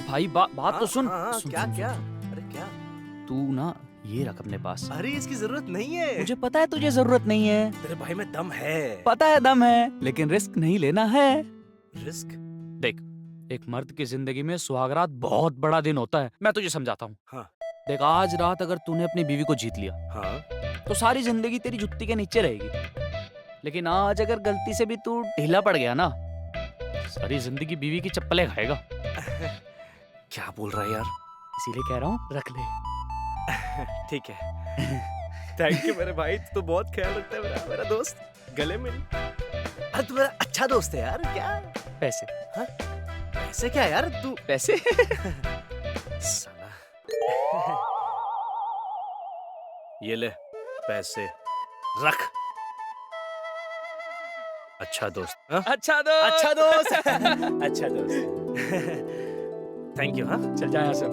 भाई बात तो सुन। हाँ, सुन, क्या सुन, क्या? सुन। अरे क्या? तू ना ये रख अपने पास। अरे इसकी जरूरत नहीं है। मुझे पता है तुझे जरूरत नहीं है, तेरे भाई में दम है। पता है दम है, लेकिन रिस्क नहीं लेना है। रिस्क? देख, एक मर्द की जिंदगी में सुहागरात बहुत बड़ा दिन होता है। मैं तुझे समझाता हूँ। हाँ देख, आज रात अगर तूने अपनी बीवी को जीत लिया हाँ। तो सारी जिंदगी तेरी जुत्ती के नीचे रहेगी। लेकिन आज अगर गलती से भी तू ढीला पड़ गया ना, सारी जिंदगी बीवी की चप्पलें खाएगा। क्या बोल रहा है यार? इसीलिए कह रहा हूँ, रख ले। ठीक है। थैंक यू मेरे भाई, तू तो बहुत ख्याल रखता है मेरा मेरा दोस्त। गले मिल। अरे तू मेरा अच्छा दोस्त है यार। क्या पैसे? हाँ? ऐसे क्या यार तू? पैसे? साला। ये ले पैसे, रख। अच्छा दोस्त। हाँ? अच्छा दोस्त। अच्छा दोस्त। अच्छा दोस्त। Thank you. हाँ चल जा यहाँ से।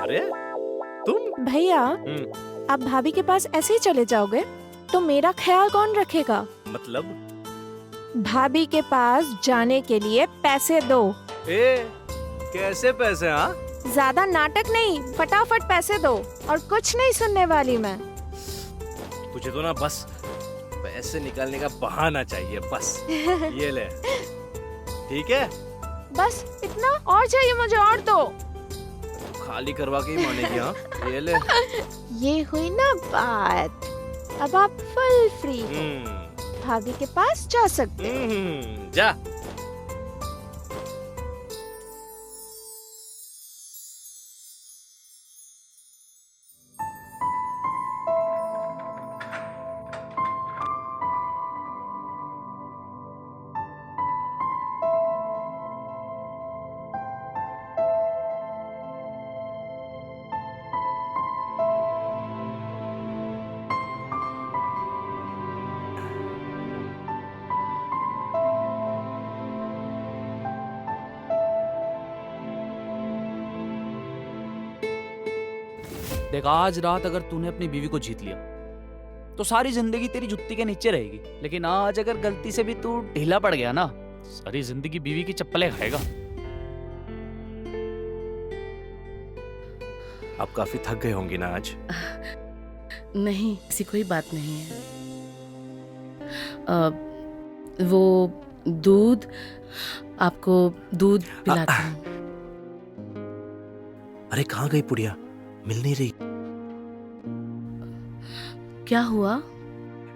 अरे तुम? भैया, आप भाभी के पास ऐसे ही चले जाओगे तो मेरा ख्याल कौन रखेगा? मतलब? भाभी के पास जाने के लिए पैसे दो। ए, कैसे पैसे? हाँ, ज्यादा नाटक नहीं, फटाफट पैसे दो। और कुछ नहीं सुनने वाली मैं। तुझे तो ना बस पैसे निकालने का बहाना चाहिए बस। ये ले। ठीक है? बस इतना? और चाहिए मुझे? और दो। खाली करवा के ही मानेगी। हाँ ये ले। ये हुई ना बात। अब आप फुल फ्री हो, भाभी के पास जा सकते हो। जा। देख, आज रात अगर तूने अपनी बीवी को जीत लिया तो सारी जिंदगी तेरी जुत्ती के नीचे रहेगी। लेकिन आज अगर गलती से भी तू ढीला पड़ गया ना, सारी जिंदगी बीवी की चप्पलें खाएगा। आप काफी थक गए होंगे ना आज? नहीं, ऐसी कोई बात नहीं है। वो दूध, आपको दूध पिलाती हूँ। अरे कहाँ गई पुड़िया? मिल नहीं रही। क्या हुआ?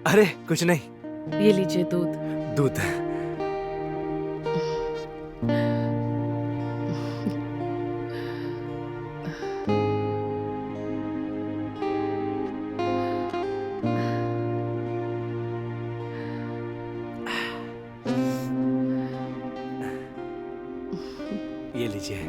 अरे कुछ नहीं। ये लीजिए दूध। दूध? ये लीजिए।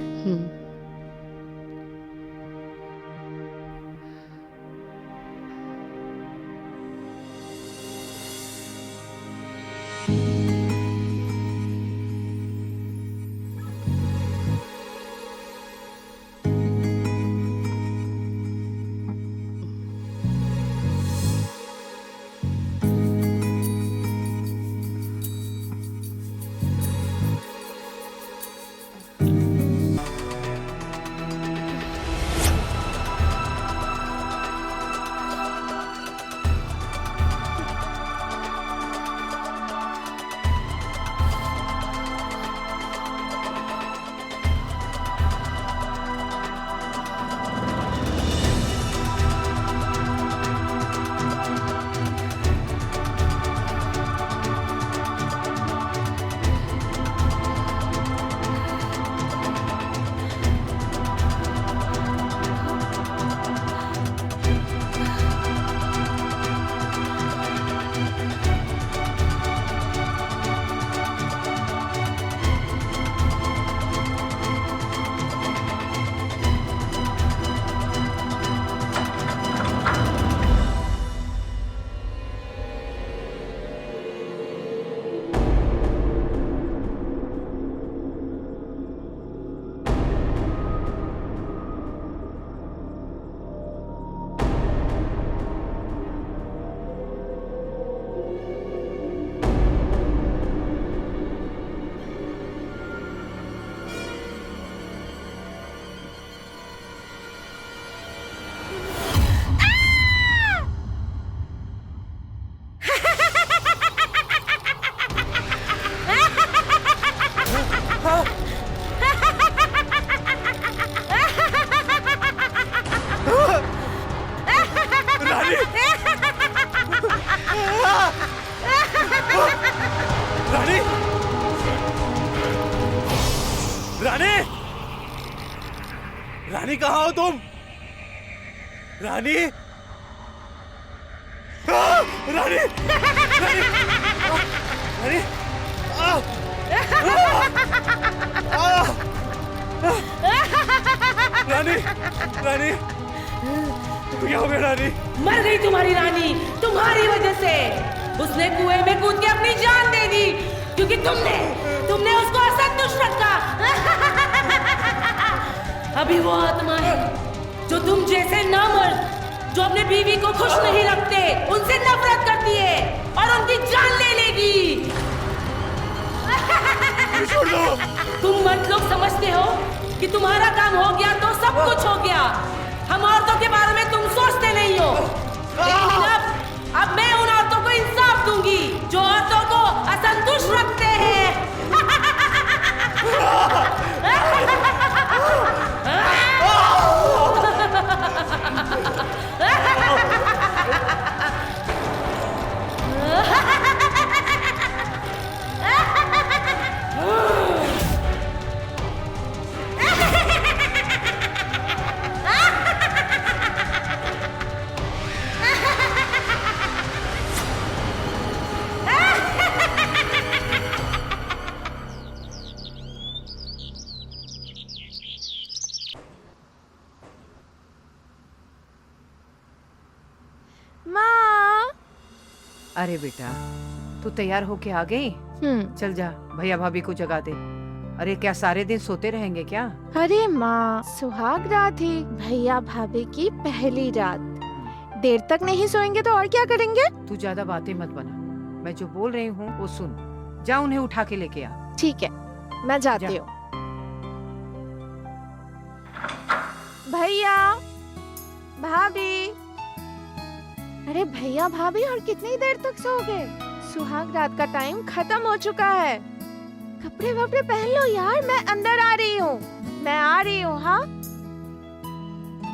रानी रानी रानी रानी रानी क्या हो गया रानी? मर गई तुम्हारी रानी तुम्हारी वजह से। उसने कुएं में कूद के अपनी जान दे दी क्योंकि तुमने उसको असंतुष्ट रखा। अभी वो आत्मा है जो तुम जैसे नामर्द जो अपने बीवी को खुश नहीं रखते उनसे नफरत करती है और उनकी जान ले लेगी। छोड़ दो। तुम मर्द लोग समझते हो कि तुम्हारा काम हो गया तो सब कुछ हो गया। हम औरतों के बारे में तुम सोचते नहीं हो, लेकिन अब मैं उन औरतों को इंसाफ दूंगी जो औरतों को असंतुष्ट रखते हैं। अरे बेटा तू तैयार होके आ गई? चल जा भैया भाभी को जगा दे। अरे क्या सारे दिन सोते रहेंगे क्या? अरे माँ, सुहाग रात है, भैया भाभी की पहली रात, देर तक नहीं सोएंगे तो और क्या करेंगे? तू ज्यादा बातें मत बना, मैं जो बोल रही हूँ वो सुन। जा उन्हें उठा के लेके आ। ठीक है, मैं जाती हूँ। भैया भाभी, अरे भैया भाभी और कितनी देर तक सोओगे? सुहाग रात का टाइम खत्म हो चुका है। कपड़े वपड़े पहन लो यार, मैं अंदर आ रही हूँ। मैं आ रही हूँ। हाँ,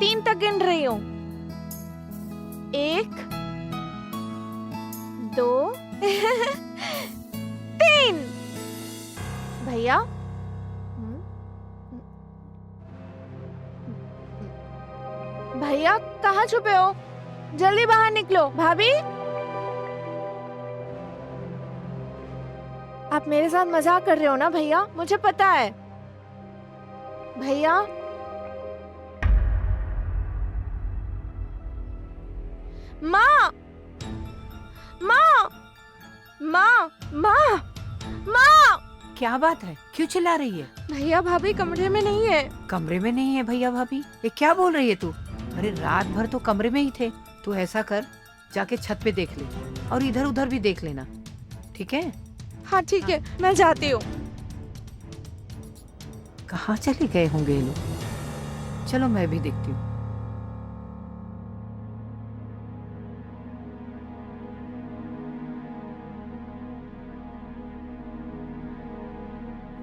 3 तक गिन रही हूँ। 1 2 3। भैया भैया कहाँ छुपे हो? जल्दी बाहर निकलो। भाभी, आप मेरे साथ मजाक कर रहे हो ना भैया? मुझे पता है। भैया माँ माँ माँ माँ माँ, क्या बात है? क्यों चिल्ला रही है? भैया भाभी कमरे में नहीं है। कमरे में नहीं है भैया भाभी? ये क्या बोल रही है तू? अरे रात भर तो कमरे में ही थे। तू ऐसा कर, जाके छत पे देख ले और इधर उधर भी देख लेना, ठीक है? हाँ ठीक है, मैं जाती हूँ। कहाँ चले गए होंगे ये लोग? चलो मैं भी देखती हूँ।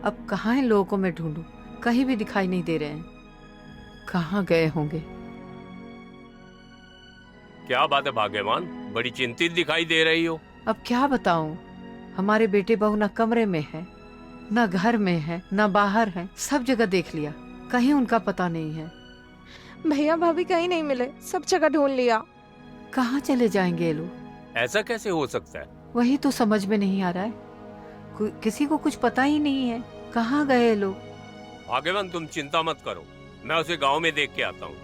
अब कहाँ इन लोगों को मैं ढूंढूं? कहीं भी दिखाई नहीं दे रहे हैं। कहाँ गए होंगे? क्या बात है भाग्यवान, बड़ी चिंतित दिखाई दे रही हो। अब क्या बताऊं, हमारे बेटे बहू ना कमरे में है, ना घर में है, ना बाहर है। सब जगह देख लिया, कहीं उनका पता नहीं है। भैया भाभी कहीं नहीं मिले, सब जगह ढूंढ लिया। कहाँ चले जाएंगे ये लोग? ऐसा कैसे हो सकता है? वही तो समझ में नहीं आ रहा है। किसी को कुछ पता ही नहीं है कहाँ गए ये लोग। भाग्यवान तुम चिंता मत करो, मैं उसे गांव में देख के आता हूँ।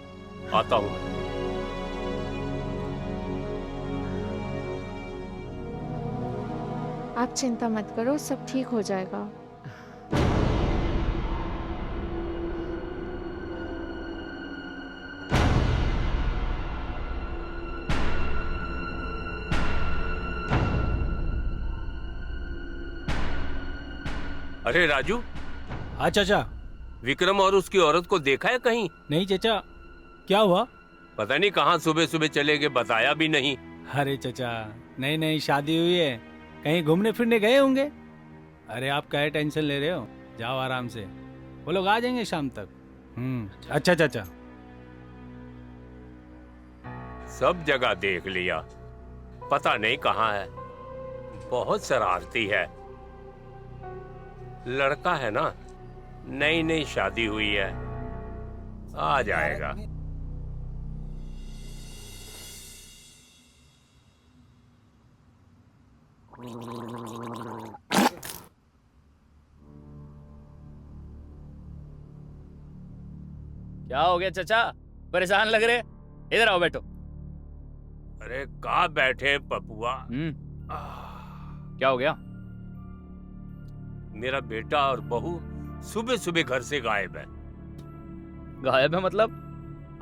आप चिंता मत करो, सब ठीक हो जाएगा। अरे राजू। हाँ चाचा। विक्रम और उसकी औरत को देखा है कहीं? नहीं चाचा, क्या हुआ? पता नहीं कहाँ सुबह सुबह चले गए, बताया भी नहीं। अरे चाचा, नई शादी हुई है, कहीं घूमने फिरने गए होंगे। अरे आप क्या टेंशन ले रहे हो, जाओ आराम से, वो लोग आ जाएंगे शाम तक। अच्छा चाचा। सब जगह देख लिया, पता नहीं कहाँ है। बहुत शरारती है। लड़का है ना, नई शादी हुई है, आ जाएगा। क्या हो गया चाचा, परेशान लग रहे? इधर आओ, बैठो। अरे कहाँ बैठे पपुआ? क्या हो गया? मेरा बेटा और बहू सुबह सुबह घर से गायब है। गायब है मतलब?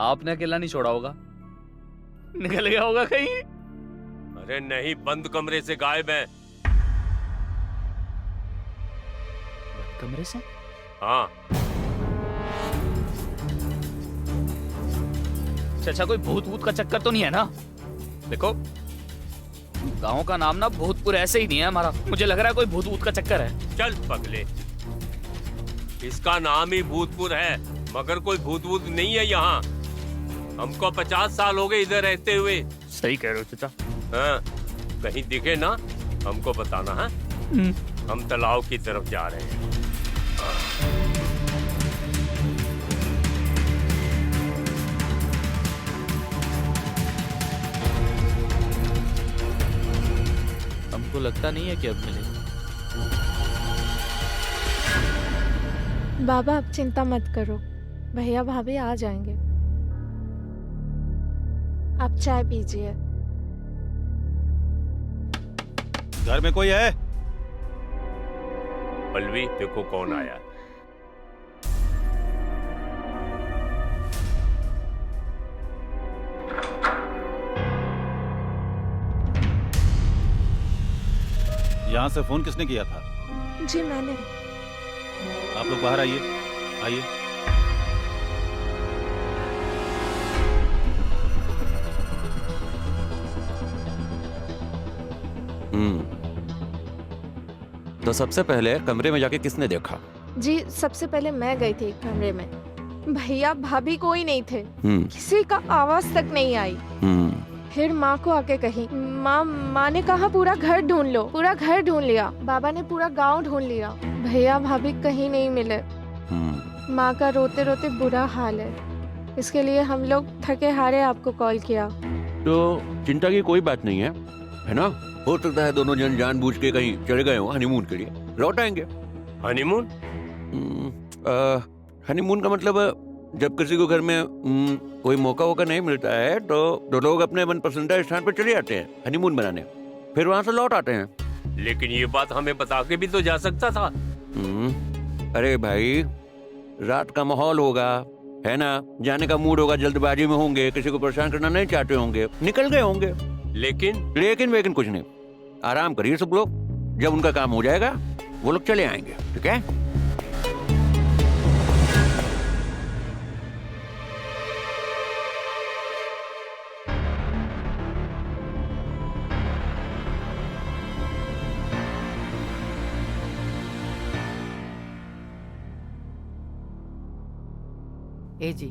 आपने अकेला नहीं छोड़ा होगा, निकल गया होगा कहीं। अरे नहीं, बंद कमरे से गायब है। कमरे से? हाँ। चाचा कोई भूत भूत का चक्कर तो नहीं है ना? देखो, गांव का नाम ना भूतपुर ऐसे ही नहीं है हमारा। मुझे लग रहा है कोई भूत भूत का चक्कर है। चल पगले, इसका नाम ही भूतपुर है, मगर कोई भूत भूत नहीं है यहाँ। हमको 50 साल हो गए इधर रहते हुए। सही कह रहे हो चाचा। हाँ, कहीं दिखे ना हमको बताना है। हम तालाब की तरफ जा रहे हैं। हमको लगता नहीं है कि अब मिलेगा। बाबा आप चिंता मत करो, भैया भाभी आ जाएंगे। आप चाय पीजिए। घर में कोई है? पल्लवी, देखो कौन आया। यहाँ से फोन किसने किया था? जी मैंने। आप लोग बाहर आइए, आइए। तो सबसे पहले कमरे में जाके किसने देखा? जी सबसे पहले मैं गई थी कमरे में। भैया भाभी कोई नहीं थे, किसी का आवाज तक नहीं आई। फिर माँ को आके कही, माँ ने कहा पूरा घर ढूंढ लो। पूरा घर ढूंढ लिया, बाबा ने पूरा गांव ढूंढ लिया, भैया भाभी कहीं नहीं मिले। माँ का रोते रोते बुरा हाल है, इसके लिए हम लोग थके हारे आपको कॉल किया। तो चिंता की कोई बात नहीं है ना? हो सकता है दोनों जन जानबूझ के कहीं चले गए हो हनीमून के लिए, लौट आएंगे। हनीमून? हनीमून का मतलब जब किसी को घर में कोई मौका वोका नहीं मिलता है तो दो लोग अपने मनपसंदीदा स्थान पर चले जाते हैं हनीमून बनाने, फिर वहां से लौट आते हैं। लेकिन ये बात हमें बता के भी तो जा सकता था। अरे भाई, रात का माहौल होगा, है ना, जाने का मूड होगा, जल्दबाजी में होंगे, किसी को परेशान करना नहीं चाहते होंगे, निकल गए होंगे। लेकिन कुछ नहीं, आराम करिए सब लोग, जब उनका काम हो जाएगा वो लोग चले आएंगे, ठीक है? ए जी,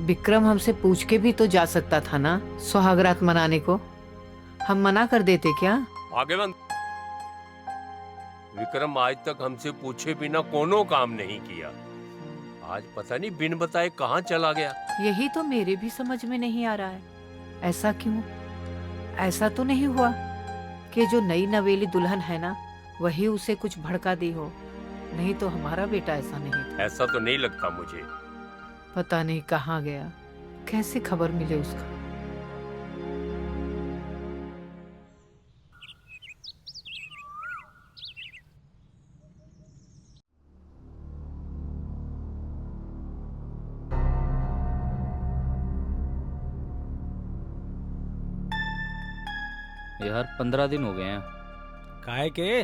विक्रम हमसे पूछ के भी तो जा सकता था ना सुहागरात मनाने को। हम मना कर देते क्या? भाग्यवान विक्रम आज तक हमसे पूछे बिना कोनो काम नहीं किया। आज पता नहीं बिन बताए कहाँ चला गया। यही तो मेरे भी समझ में नहीं आ रहा है, ऐसा क्यों? ऐसा तो नहीं हुआ कि जो नई नवेली दुल्हन है ना वही उसे कुछ भड़का दी हो? नहीं तो हमारा बेटा ऐसा नहीं था। ऐसा तो नहीं लगता मुझे। पता नहीं कहाँ गया, कैसे खबर मिले उसका। यार 15 दिन हो गए हैं। काहे के?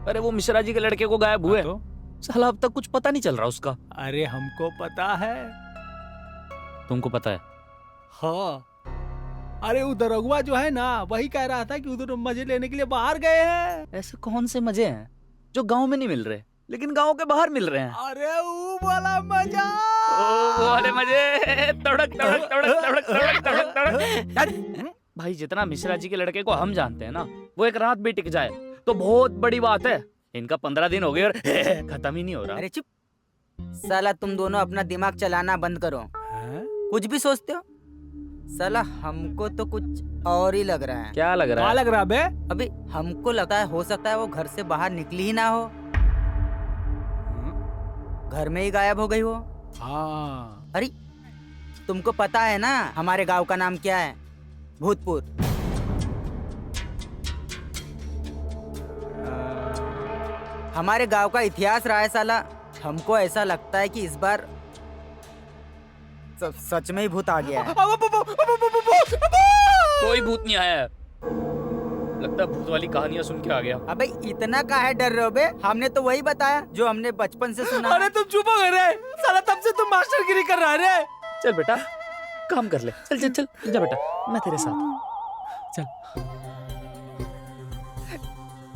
अरे वो मिश्रा जी के लड़के को गायब हुए, तो? साला अब तक कुछ पता नहीं चल रहा उसका। अरे हमको पता है। तुमको पता है? हाँ, अरे उधर रघुआ जो है ना वही कह रहा था कि उधर मजे लेने के लिए बाहर गए हैं। ऐसे कौन से मजे हैं जो गांव में नहीं मिल रहे लेकिन गांव के बाहर मिल रहे हैं? अरे वो वाला मजा, वो वाले मजे। तड़क तड़क तड़क तड़क तड़क तड़क तड़क। भाई जितना मिश्रा जी के लड़के को हम जानते हैं ना, वो एक रात भी टिक जाए तो बहुत बड़ी बात है। इनका 15 दिन हो गए और खत्म ही नहीं हो रहा। अरे चुप साला, तुम दोनों अपना दिमाग चलाना बंद करो। कुछ भी सोचते हो साला, हमको तो कुछ और ही लग रहा है। क्या लग रहा क्या है? लग रहा बे? अभी हमको लगता है, हो सकता है वो घर से बाहर निकली ही ना हो, घर में ही गायब हो गई हो। हाँ। अरे तुमको पता है ना हमारे गांव का नाम क्या है? भूतपुर। हमारे गांव का इतिहास रहा है साला। हमको ऐसा लगता है कि इस बार सच में ही भूत आ गया है। कोई भूत नहीं आया है। लगता है भूत वाली कहानियां सुन के आ गया। अबे इतना काहे डर रहे हो बे? हमने तो वही बताया जो हमने बचपन से सुना। अरे तुम चुप हो गए, साला तब से तुम मास्टरगिरी कर रहा है रे। चल बेटा काम कर ले, चल चल चल जा बेटा, मैं तेरे साथ हूँ। चल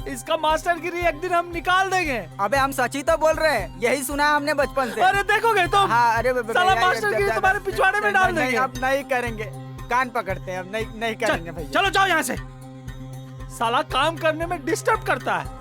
इसका मास्टरगिरी एक दिन हम निकाल देंगे। अबे हम सच ही तो बोल रहे हैं, यही सुना है हमने बचपन से। अरे देखोगे तुम। हाँ अरे साला मास्टरगिरी तुम्हारे पिछवाड़े में डाल देंगे। अब नहीं करेंगे, कान पकड़ते हैं, अब नहीं करेंगे भाई। चलो जाओ यहाँ से, साला काम करने में डिस्टर्ब करता है।